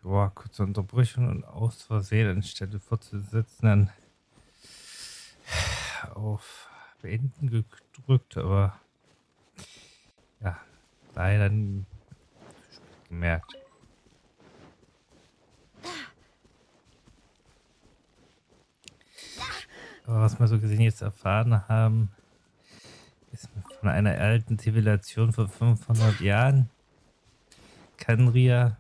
Boah, kurze Unterbrechung und aus Versehen anstelle fortzusetzen dann auf Beenden gedrückt, aber ja, leider zu spät gemerkt. Aber was wir so gesehen jetzt erfahren haben, ist von einer alten Zivilisation vor 500 Jahren, Kanria,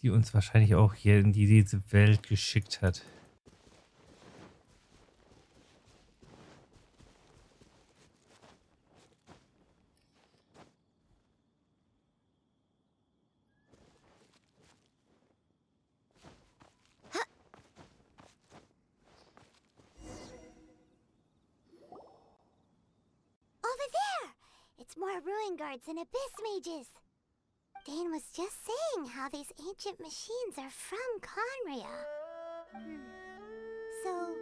die uns wahrscheinlich auch hier in diese Welt geschickt hat. Over there! It's more ruin guards and abyss mages. Dane was just saying how these ancient machines are from Conria. So,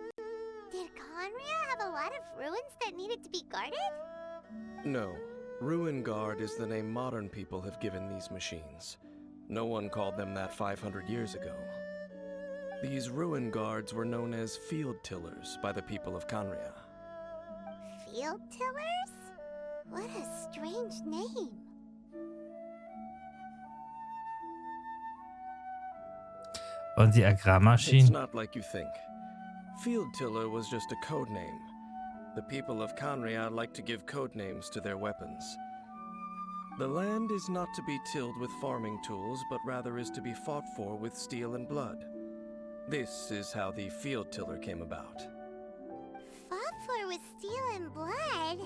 did Conria have a lot of ruins that needed to be guarded? No. Ruin Guard is the name modern people have given these machines. No one called them that 500 years ago. These Ruin Guards were known as Field Tillers by the people of Conria. Field tillers? What a strange name. Und die It's Agrarmaschinen? not like you think. Field Tiller was just a code name. The people of Conria like to give code names to their weapons. The land is not to be tilled with farming tools, but rather is to be fought for with steel and blood. This is how the Field Tiller came about. Fought for with steel and blood?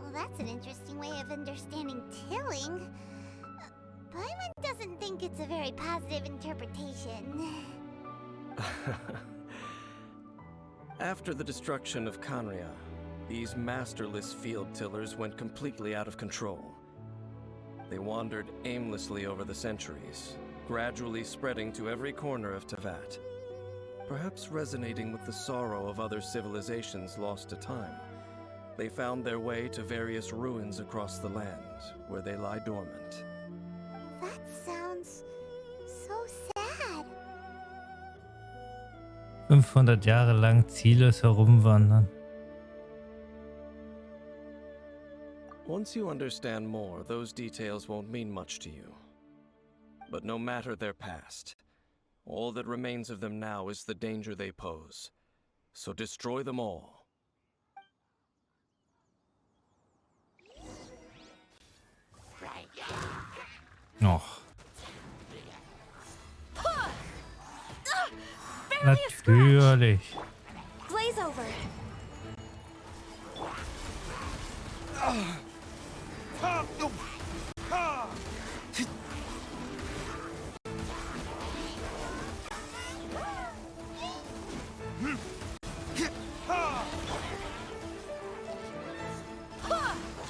Well, that's an interesting way of understanding tilling. Paimon doesn't think it's a very positive interpretation. After the destruction of Conria, these masterless field tillers went completely out of control. They wandered aimlessly over the centuries, gradually spreading to every corner of Teyvat. Perhaps resonating with the sorrow of other civilizations lost to time, they found their way to various ruins across the land, where they lie dormant. That sounds so sad. 500 Jahre lang ziellos herumwandern. Once you understand more, those details won't mean much to you. But no matter their past, all that remains of them now is the danger they pose. So destroy them all. Och. Natürlich. Glaze over.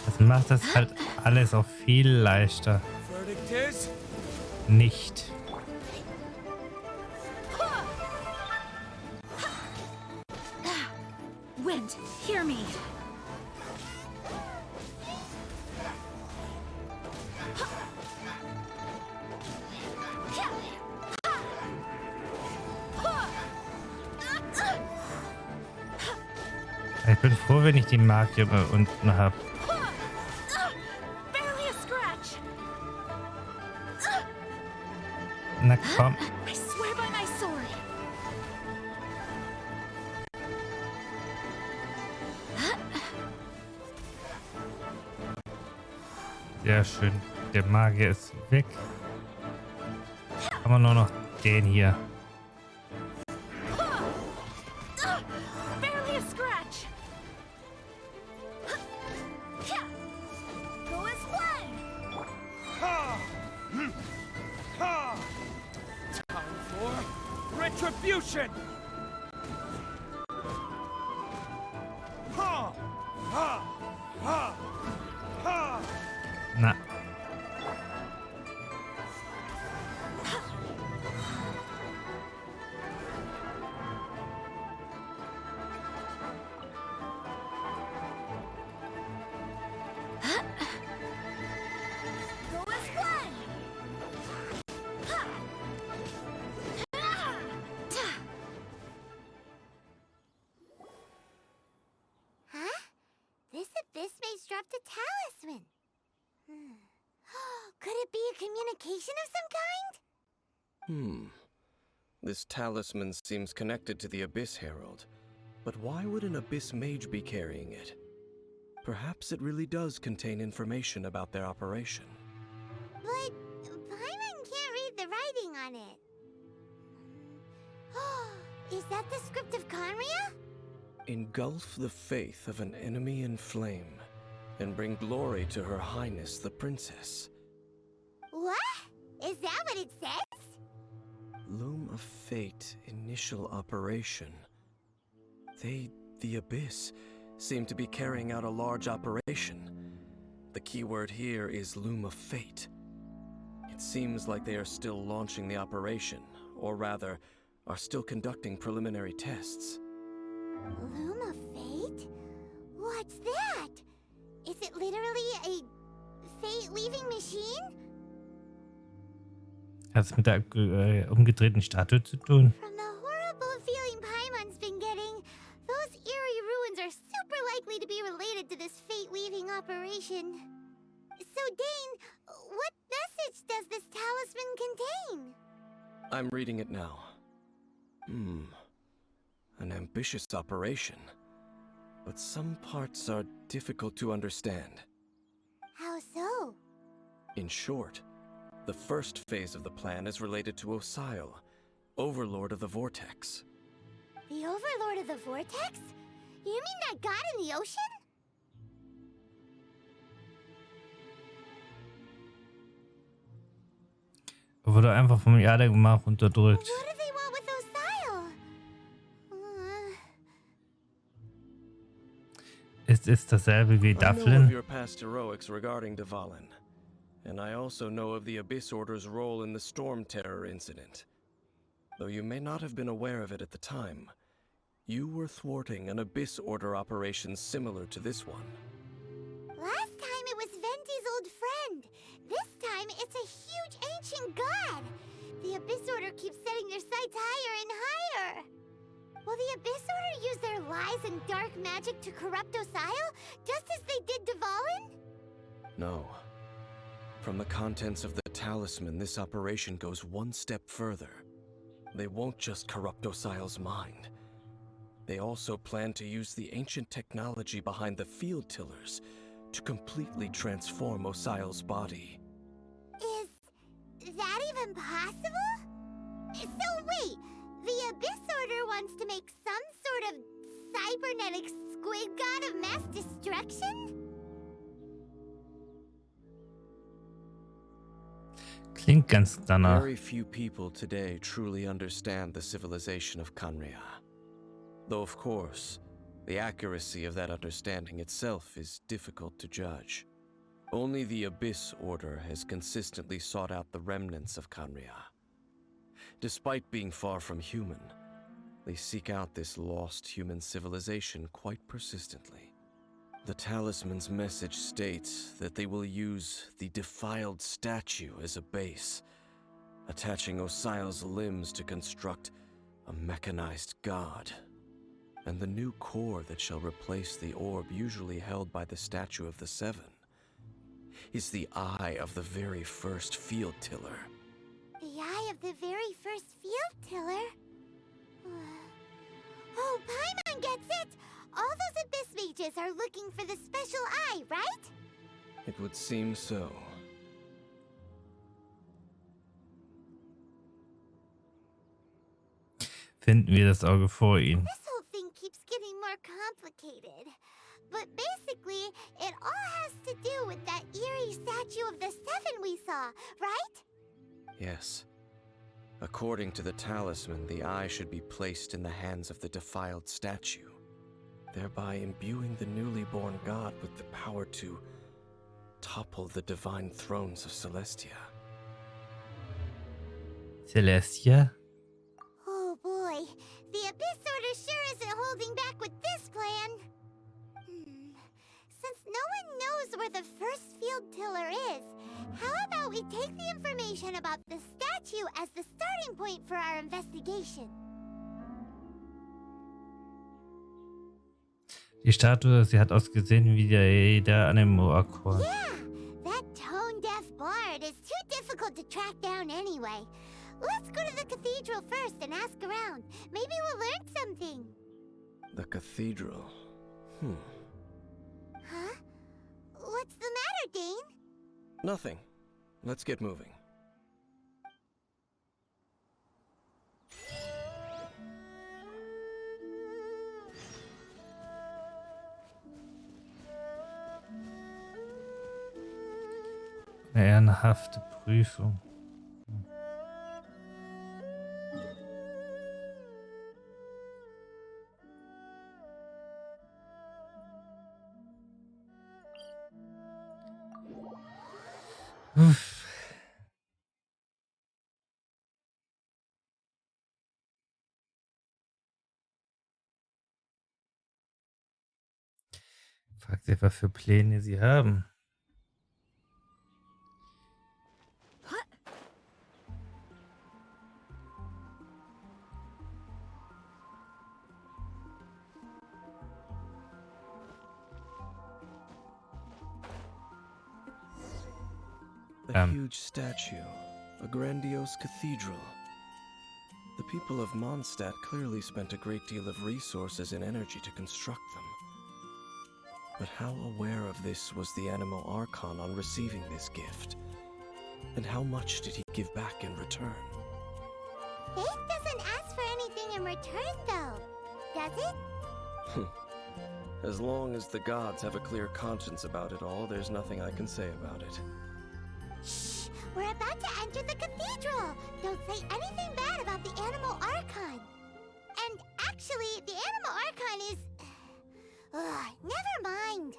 Das macht das halt alles auch viel leichter. Nicht. Wind, hear me. Ich bin froh, wenn ich die Magier bei unten habe. Barely a scratch. Na komm. I swear by my sword. Sehr schön. Der Magier ist weg. Haben wir nur noch den hier. Barely a scratch. Go as one. Time for retribution! Ha! Ha! Ha! Ha! Na. Go as one. it be a communication of some kind? This talisman seems connected to the Abyss Herald. But why would an Abyss Mage be carrying it? Perhaps it really does contain information about their operation. But Paimon can't read the writing on it. Is that the script of Conria? Engulf the faith of an enemy in flame, and bring glory to Her Highness the Princess. What? Is that what it says? Loom of Fate, initial operation. They, the Abyss, seem to be carrying out a large operation. The keyword here is Loom of Fate. It seems like they are still launching the operation, or rather, are still conducting preliminary tests. Loom of Fate? What's that? Is it literally a fate-leaving machine? Hat es mit der umgedrehten Statue zu tun? From the horrible feeling Paimon's been getting, those eerie ruins are super likely to be related to this fate-leaving operation. So, Dane, what message does this talisman contain? I'm reading it now. An ambitious operation. But some parts are difficult to understand. How so? In short, the first phase of the plan is related to Osile, Overlord of the Vortex. The Overlord of the Vortex? You mean that god in the ocean? Er wurde einfach vom Erdengemach unterdrückt. What do they want with Osile? Ist es dasselbe wie I know of Dufflin? your past heroics regarding Dvalin, and I also know of the Abyss Order's role in the Storm Terror incident. Though you may not have been aware of it at the time, you were thwarting an Abyss Order operation similar to this one. Last time it was Venti's old friend. This time it's a huge ancient god. The Abyss Order keeps setting their sights higher and higher. Will the Abyss Order use their lies and dark magic to corrupt Osile, just as they did Dvalin? No. From the contents of the talisman, this operation goes one step further. They won't just corrupt Osile's mind. They also plan to use the ancient technology behind the field tillers to completely transform Osile's body. Is that even possible? So wait, the Abyss Order wants to make some sort of cybernetic squid god of mass destruction? Klingt ganz danach. Very few people today truly understand the civilization of Conria. Though, of course, the accuracy of that understanding itself is difficult to judge. Only the Abyss Order has consistently sought out the remnants of Conria. Despite being far from human, they seek out this lost human civilization quite persistently. The talisman's message states that they will use the defiled statue as a base, attaching Osile's limbs to construct a mechanized god. And the new core that shall replace the orb usually held by the statue of the Seven is the eye of the very first field tiller. The eye of the very first field tiller? Oh, Paimon gets it! All those Abyss mages are looking for the special eye, right? It would seem so. Finden wir das Auge vor ihnen. This whole thing keeps getting more complicated. But basically, it all has to do with that eerie statue of the Seven we saw, right? Yes. According to the talisman, the eye should be placed in the hands of the defiled statue, thereby imbuing the newly born god with the power to topple the divine thrones of Celestia. Celestia? Oh boy, the Abyss Order sure isn't holding back with this plan. Since no one knows where the first field tiller is, how about we take the information about the statue as the starting point for our investigation? Die Statue, sie hat ausgesehen wie der Anemo-Akkord. Yeah, that tone-deaf bard is too difficult to track down anyway. Let's go to the cathedral first and ask around. Maybe we'll learn something. The cathedral. Huh? What's the matter, Dane? Nothing. Let's get moving. Eine ehrenhafte Prüfung. Uff. Fragt sich, was für Pläne sie haben. A huge statue, a grandiose cathedral. The people of Mondstadt clearly spent a great deal of resources and energy to construct them. But how aware of this was the Animo Archon on receiving this gift? And how much did he give back in return? Faith doesn't ask for anything in return, though, does it? As long as the gods have a clear conscience about it all, there's nothing I can say about it. Shh! We're about to enter the cathedral! Don't say anything bad about the Animo Archon! And actually, the Animo Archon is... never mind!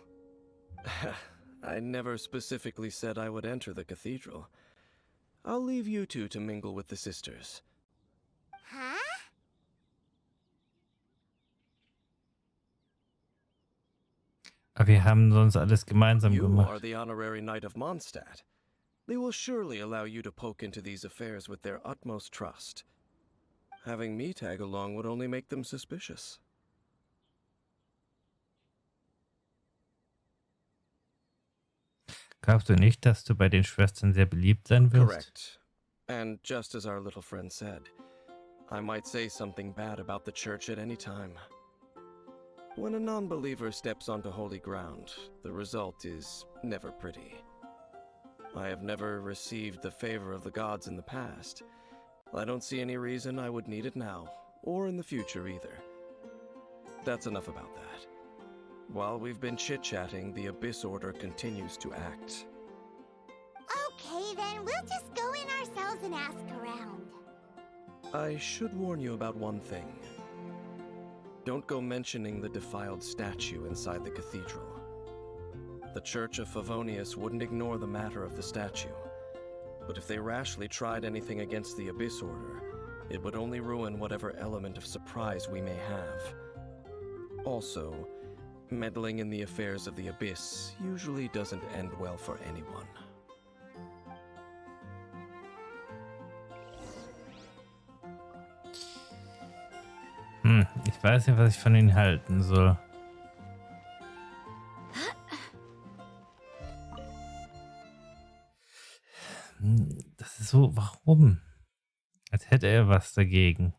I never specifically said I would enter the cathedral. I'll leave you two to mingle with the sisters. Huh? Aber wir haben sonst alles gemeinsam You gemacht. are the honorary knight of Mondstadt. They will surely allow you to poke into these affairs with their utmost trust. Having me tag along would only make them suspicious. Glaubst du nicht, dass du bei den Schwestern sehr beliebt sein wirst? Correct. And just as our little friend said, I might say something bad about the church at any time. When a non-believer steps onto holy ground, the result is never pretty. I have never received the favor of the gods in the past. I don't see any reason I would need it now, or in the future either. That's enough about that. While we've been chit-chatting, the Abyss Order continues to act. Okay, then we'll just go in ourselves and ask around. I should warn you about one thing. Don't go mentioning the defiled statue inside the cathedral. The Church of Favonius wouldn't ignore the matter of the statue. But if they rashly tried anything against the Abyss Order, it would only ruin whatever element of surprise we may have. Also, meddling in the affairs of the Abyss usually doesn't end well for anyone. Ich weiß nicht, was ich von ihnen halten soll. Das ist so, warum? Als hätte er was dagegen.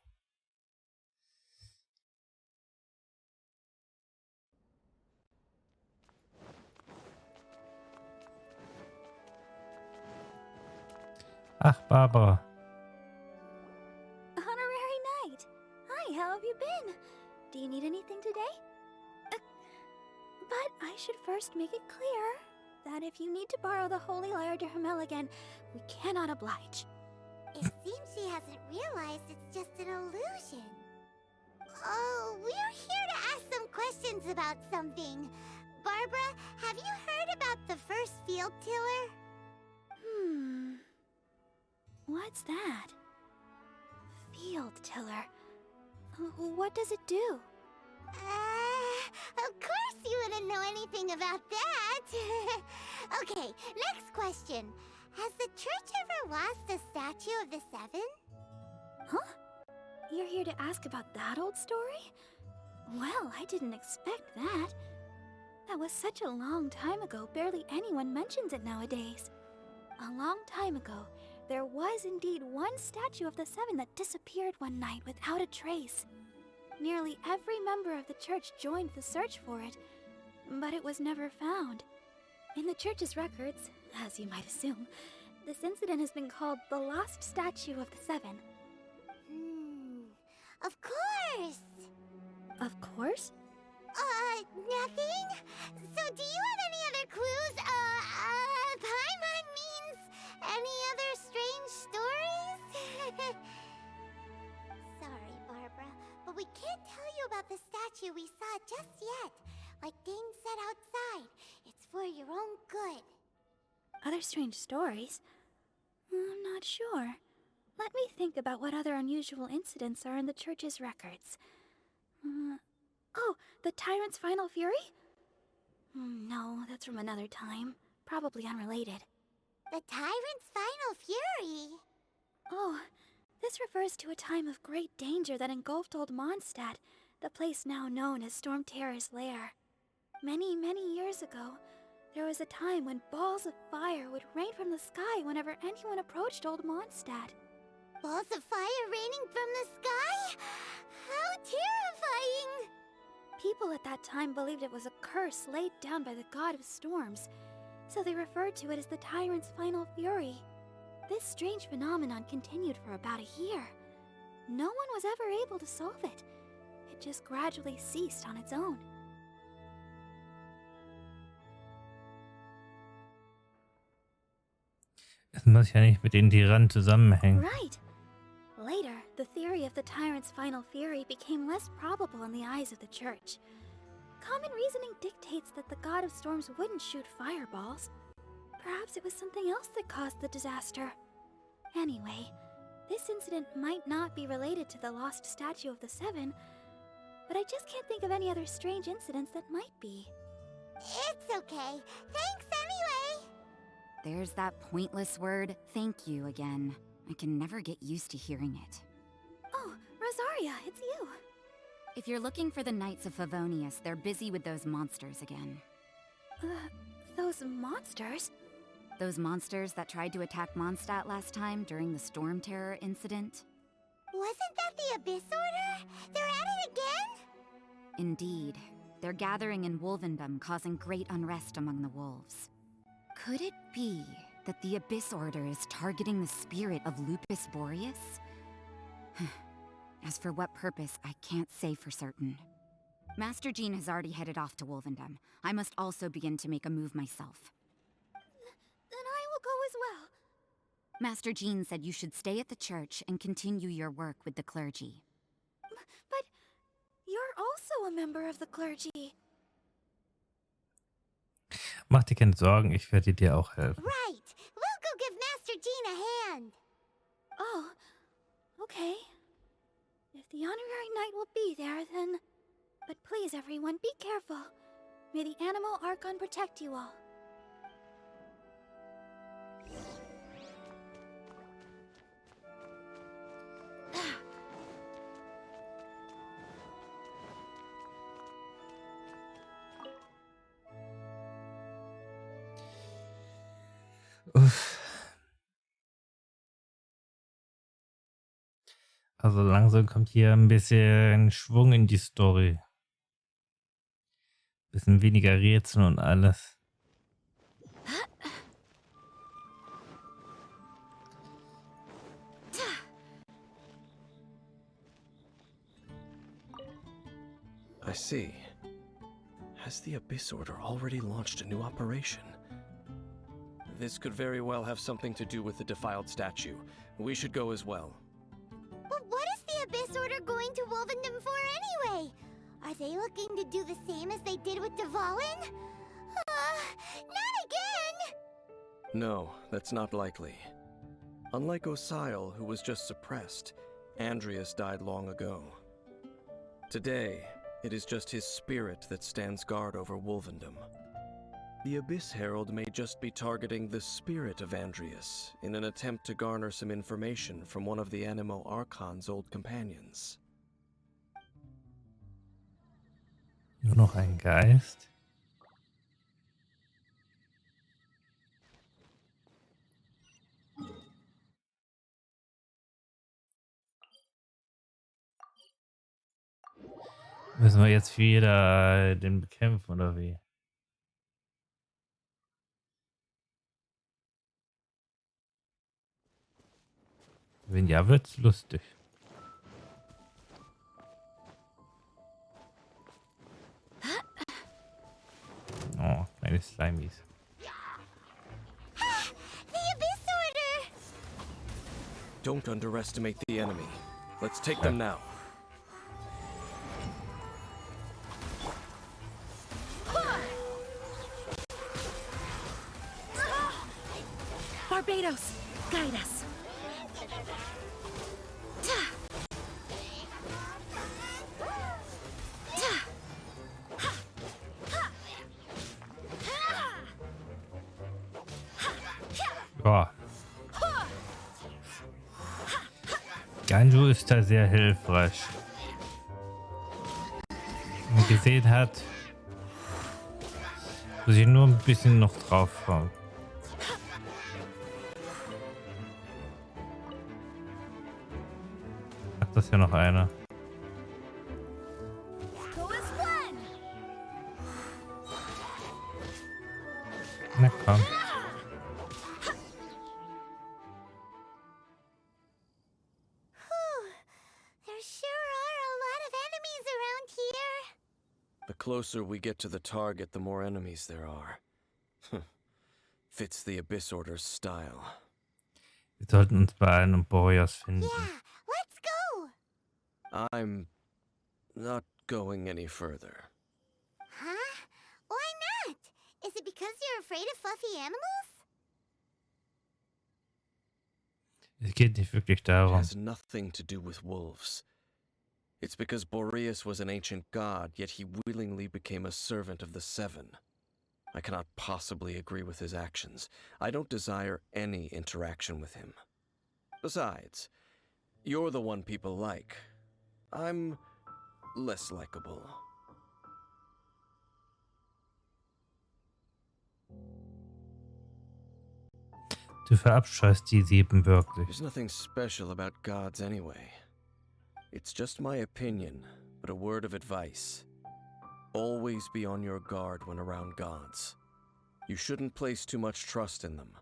Ach, Barbara. Honorary Knight. Hi, how have you been? Do you need anything today? But I should first make it clear that if you need to borrow the Holy Lyre to Himmel again, we cannot oblige. It seems she hasn't realized it's just an illusion. Oh, we're here to ask some questions about something. Barbara, have you heard about the first field tiller? What's that? Field tiller. What does it do? Of course you wouldn't know anything about that. Okay, next question. Has the church ever lost a statue of the Seven? Huh? You're here to ask about that old story? Well, I didn't expect that. That was such a long time ago, barely anyone mentions it nowadays. A long time ago, there was indeed one statue of the Seven that disappeared one night without a trace. Nearly every member of the church joined the search for it, but it was never found. In the church's records, as you might assume, this incident has been called the Lost Statue of the Seven. Of course! Of course? Nothing? So do you have any other clues? Paimon means any other strange stories? Sorry, Barbara, but we can't tell you about the statue we saw just yet. Like Dane said outside, it's for your own good. Other strange stories? I'm not sure. Let me think about what other unusual incidents are in the church's records. Oh, the tyrant's final fury? No, that's from another time. Probably unrelated. The tyrant's final fury? Oh, this refers to a time of great danger that engulfed Old Mondstadt, the place now known as Storm Terror's lair. Many, many years ago, there was a time when balls of fire would rain from the sky whenever anyone approached Old Mondstadt. Balls of fire raining from the sky? How terrifying! People at that time believed it was a curse laid down by the god of storms, so they referred to it as the tyrant's final fury. This strange phenomenon continued for about a year. No one was ever able to solve it. It just gradually ceased on its own. Es muss ja nicht mit den Tyrannen zusammenhängen. Right. Later, the theory of the tyrant's final fury became less probable in the eyes of the church. Common reasoning dictates that the god of storms wouldn't shoot fireballs. Perhaps it was something else that caused the disaster. Anyway, this incident might not be related to the lost statue of the Seven, but I just can't think of any other strange incidents that might be. It's okay. Thanks anyway! There's that pointless word, thank you, again. I can never get used to hearing it. Oh, Rosaria, it's you. If you're looking for the Knights of Favonius, they're busy with those monsters again. Those monsters? Those monsters that tried to attack Mondstadt last time during the Storm Terror incident? Wasn't that the Abyss Order? They're at it again? Indeed. They're gathering in Wolvendom, causing great unrest among the wolves. Could it be that the Abyss Order is targeting the spirit of Lupus Boreas? As for what purpose, I can't say for certain. Master Jean has already headed off to Wolvendom. I must also begin to make a move myself. Then I will go as well. Master Jean said you should stay at the church and continue your work with the clergy. But you're also a member of the clergy. Mach dir keine Sorgen, ich werde dir auch helfen. Right! We'll go give Master Jean a hand! Oh, okay. If the honorary knight will be there, then... But please, everyone, be careful. May the Animal Archon protect you all. Uff. Also langsam kommt hier ein bisschen Schwung in die Story. Bisschen weniger Rätsel und alles. I see. Has the Abyss Order already launched a new operation? This could very well have something to do with the defiled statue. We should go as well. But what is the Abyss Order going to Wolvendom for anyway? Are they looking to do the same as they did with Dvalin? Not again! No, that's not likely. Unlike Osile, who was just suppressed, Andreas died long ago. Today, it is just his spirit that stands guard over Wolvendom. The Abyss Herald may just be targeting the spirit of Andreas in an attempt to garner some information from one of the Animo Archon's old companions. Nur noch ein Geist. Müssen wir jetzt wieder den bekämpfen oder wie? Wenn ja, wird's lustig. Oh, kleine Slimies. The Abyss Order! Don't underestimate the enemy. Let's take them now. Barbados, guide us. Ja. Ganju ist da sehr hilfreich. Wenn man gesehen hat, muss ich nur ein bisschen noch drauf kommen. Ach, das ist ja noch einer. Na komm. There sure are a lot of enemies around here. The closer we get to the target, the more enemies there are. Fits the Abyss Order's style. Wir sollten uns beeilen und Boreas finden. Yeah, let's go. I'm not going any further. Huh? Why not? Is it because you're afraid of fluffy animals? Es geht nicht wirklich It darum. has nothing to do with wolves. It's because Boreas was an ancient god, yet he willingly became a servant of the Seven. I cannot possibly agree with his actions. I don't desire any interaction with him. Besides, you're the one people like. I'm less likable. Du verabscheust die Sieben wirklich. There's nothing special about gods anyway. It's just my opinion, but a word of advice. Always be on your guard when around gods. You shouldn't place too much trust in them.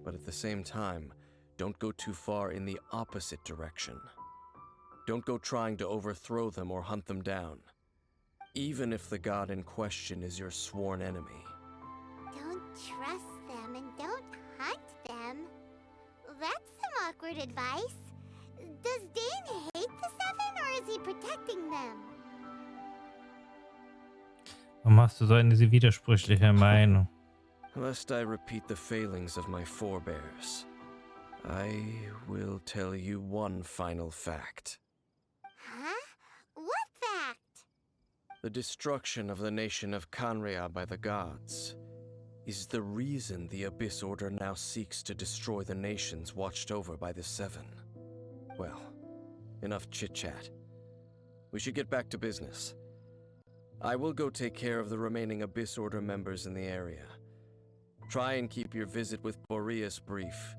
But at the same time, don't go too far in the opposite direction. Don't go trying to overthrow them or hunt them down. Even if the god in question is your sworn enemy. Don't trust them and don't hunt them. That's some awkward advice. Does Dane hate the Seven or is he protecting them? Warum hast du so eine widersprüchliche Meinung? Lest I repeat the failings of my forebears, I will tell you one final fact. Huh? What fact? The destruction of the nation of Kanria by the gods is the reason the Abyss Order now seeks to destroy the nations watched over by the Seven. Well, enough chit-chat. We should get back to business. I will go take care of the remaining Abyss Order members in the area. Try and keep your visit with Boreas brief.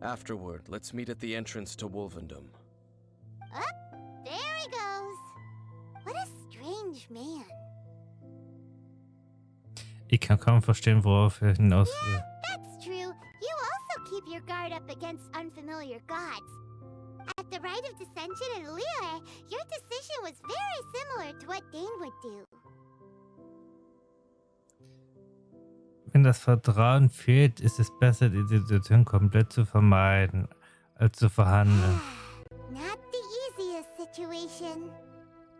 Afterward, let's meet at the entrance to Wolvendom. Up, there he goes. What a strange man. Ich kann kaum verstehen, worauf er hinaus will. That's true. You also keep your guard up against unfamiliar gods. At the Rite of Dissension in Liyue, your decision was very similar to what Dane would do. Wenn das Vertrauen fehlt, ist es besser, die Situation komplett zu vermeiden, als zu verhandeln. Not the easiest situation.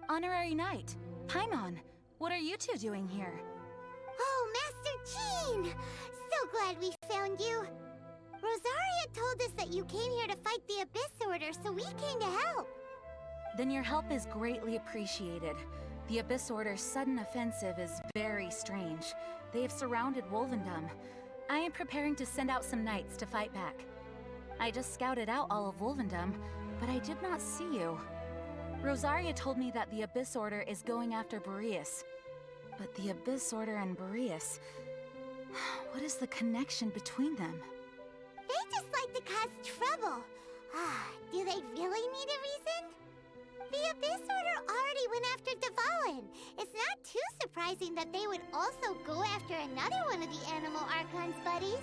Honorary Knight, Paimon, what are you two doing here? Oh, Master Jean! So glad we found you. Rosaria told us that you came here to fight the Abyss Order, so we came to help. Then your help is greatly appreciated. The Abyss Order's sudden offensive is very strange. They have surrounded Wolvendom. I am preparing to send out some knights to fight back. I just scouted out all of Wolvendom, but I did not see you. Rosaria told me that the Abyss Order is going after Boreas. But the Abyss Order and Boreas... What is the connection between them? They just like to cause trouble. Do they really need a reason? The Abyss Order already went after the Fallen. It's not too surprising that they would also go after another one of the Animal Archon's buddies.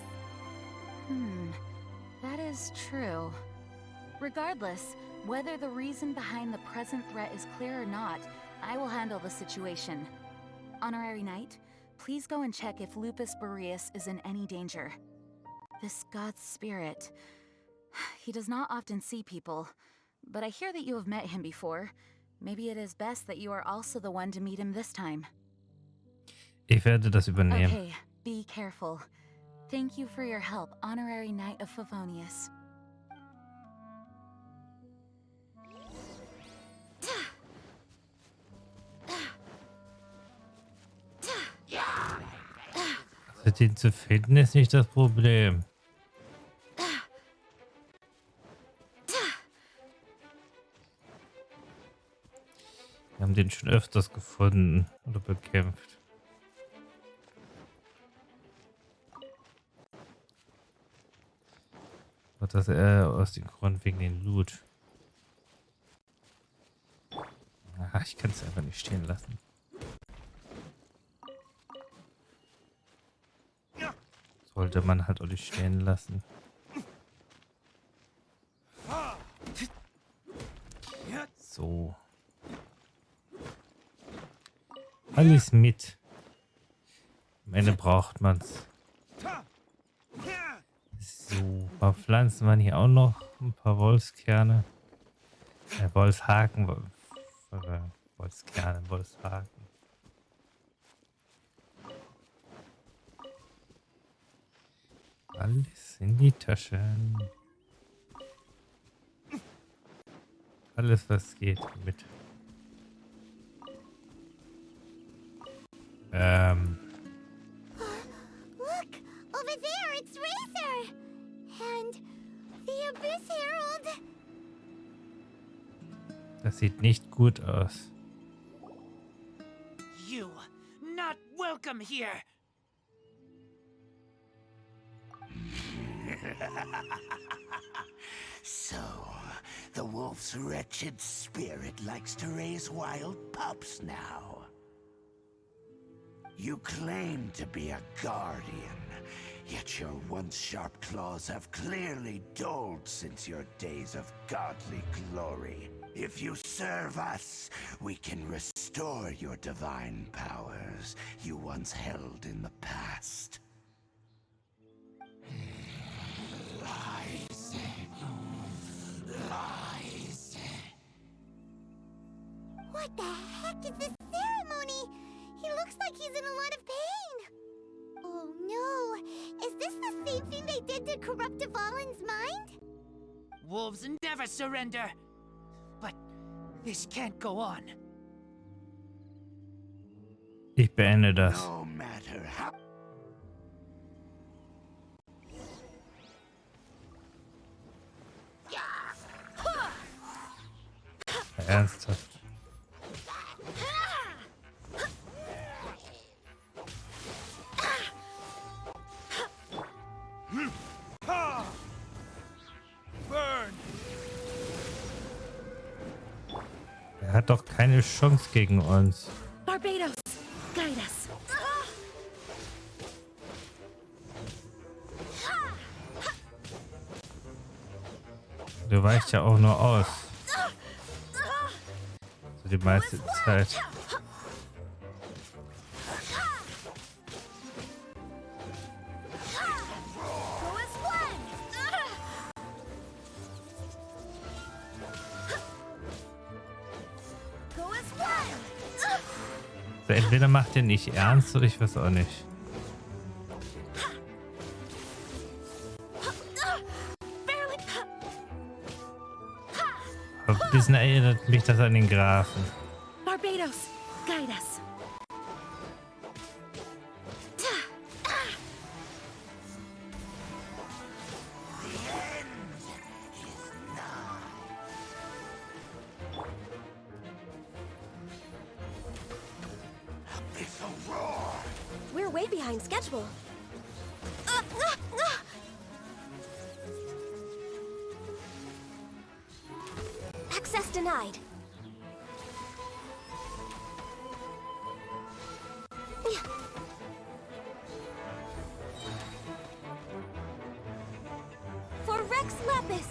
That is true. Regardless, whether the reason behind the present threat is clear or not, I will handle the situation. Honorary Knight, please go and check if Lupus Boreas is in any danger. This god's spirit... He does not often see people, but I hear that you have met him before. Maybe it is best that you are also the one to meet him this time. Ich werde das übernehmen. Okay, be careful. Thank you for your help, Honorary Knight of Favonius. Also den zu finden ist nicht das Problem. Wir haben den schon öfters gefunden oder bekämpft. Aber das aus dem Grund wegen den Loot. Aha, ich kann es einfach nicht stehen lassen. Sollte man halt auch nicht stehen lassen. So. Alles mit. Am Ende braucht man's. So, ein paar Pflanzen waren hier auch noch. Ein paar Wolfskerne. Wolfshaken. Wolfskerne, Wolfshaken. Alles in die Taschen. Alles, was geht, mit. Look! Over there, it's Razor! And the Abyss Herald! Das sieht nicht gut aus. You, not welcome here! So, the wolf's wretched spirit likes to raise wild pups now. You claim to be a guardian, yet your once sharp claws have clearly dulled since your days of godly glory. If you serve us, we can restore your divine powers you once held in the past. Lies. Lies. What the heck is this ceremony? He looks like he's in a lot of pain. Oh no, is this the same thing they did to corrupt the Fallen's mind? Wolves never surrender! But this can't go on. Ich beende das. No matter how. Ernsthaft. Ha! Burn! Er hat doch keine Chance gegen uns. Barbados, guide us. Du weichst ja auch nur aus. So die meiste Zeit. So, entweder macht ihr nicht ernst oder ich weiß auch nicht. Aber ein bisschen erinnert mich das an den Grafen. Barbados, guide us. We're way behind schedule. Access denied. Vox Lapis!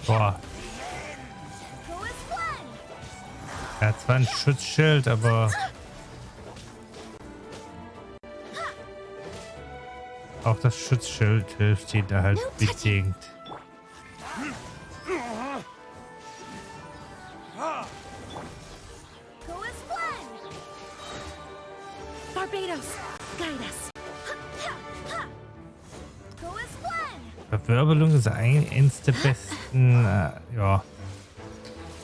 Boah. Er hat zwar ein Schutzschild, aber auch das Schutzschild hilft ihn da halt bedingt. Verwirbelung ist eigentlich eins der besten, ja,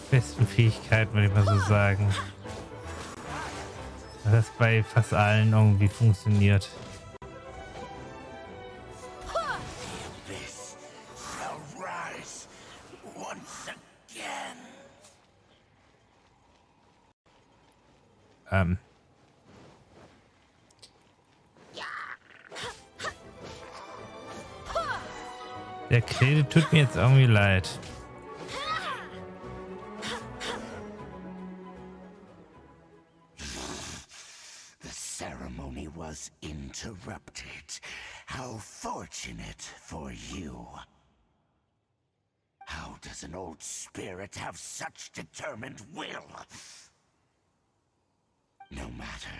besten Fähigkeiten, würde ich mal so sagen. Das bei fast allen irgendwie funktioniert. Der Kleine tut mir jetzt irgendwie leid. The ceremony was interrupted. How fortunate for you. How does an old spirit have such determined will? No matter.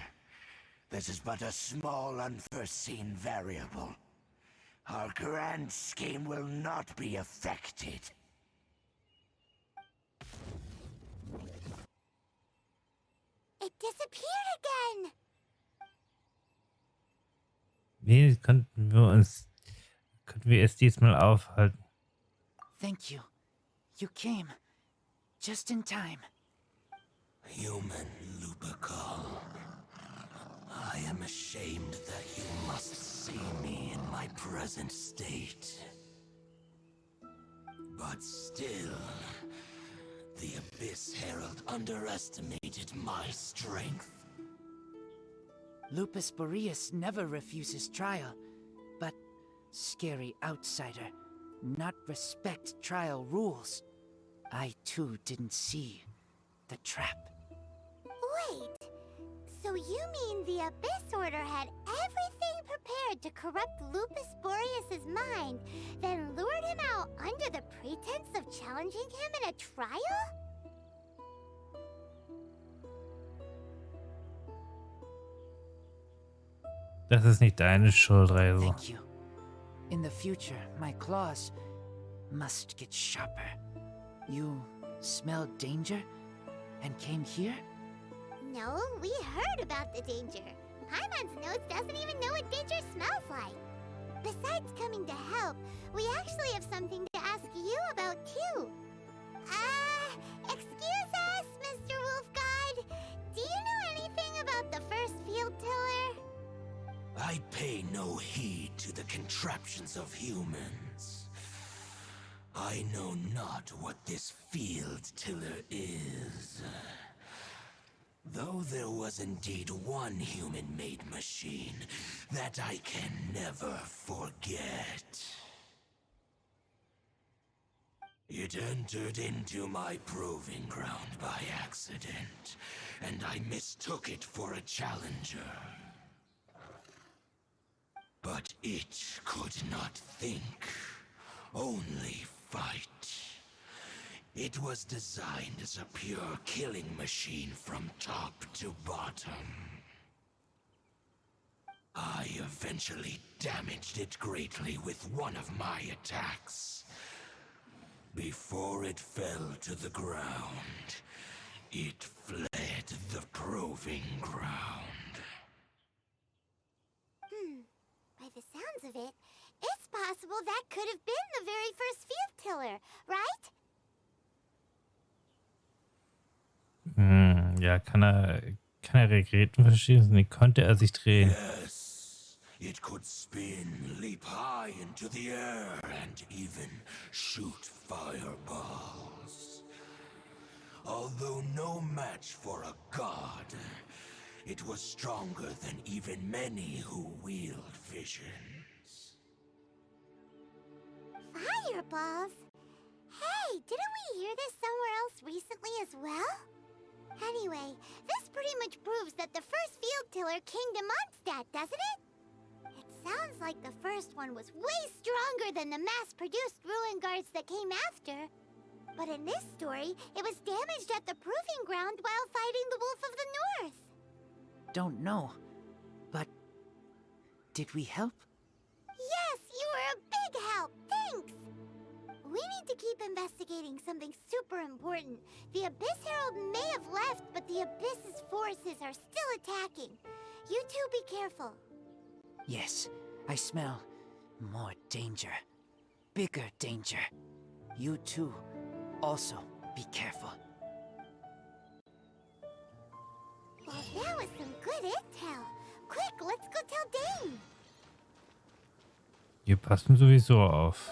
This is but a small unforeseen variable. Our grand scheme will not be affected. It disappeared again! Wie könnten wir es diesmal aufhalten? Thank you. You came. Just in time. Human Lupercal. I am ashamed that you must see me in my present state. But still, the Abyss Herald underestimated my strength. Lupus Boreas never refuses trial, but scary outsider, not respect trial rules. I too didn't see the trap. Wait, so you mean the Abyss Order had everything prepared to corrupt Lupus Boreas' mind, then lured him out under the pretense of challenging him in a trial? Das ist nicht deine Schuld, Reise. Thank you. In the future, my claws must get sharper. You smelled danger and came here? No, we heard about the danger. Paimon's nose doesn't even know what danger smells like. Besides coming to help, we actually have something to ask you about too. Excuse us, Mr. Wolf God. Do you know anything about the first field tiller? I pay no heed to the contraptions of humans. I know not what this field tiller is. Though there was indeed one human-made machine that I can never forget. It entered into my proving ground by accident, and I mistook it for a challenger. But it could not think, only fight. It was designed as a pure killing machine from top to bottom. I eventually damaged it greatly with one of my attacks. Before it fell to the ground, it fled the proving ground. By the sounds of it, it's possible that could have been the very first field tiller, right? Ja, kann er Regieren verschießen? Wie konnte er sich drehen? Yes, it could spin, leap high into the air, and even shoot fireballs. Although no match for a god, it was stronger than even many who wield visions. Fireballs? Hey, didn't we hear this somewhere else recently as well? Anyway, this pretty much proves that the first field tiller came to Mondstadt, doesn't it? It sounds like the first one was way stronger than the mass-produced ruin guards that came after. But in this story, it was damaged at the proving ground while fighting the Wolf of the North. Don't know, but did we help? Yes, you were a big help. Thanks. We need to keep investigating something super important. The Abyss Herald may have left, but the Abyss's forces are still attacking. You two be careful. Yes, I smell more danger. Bigger danger. You too, also be careful. Well, that was some good intel. Quick, let's go tell Dane. Wir passen sowieso auf.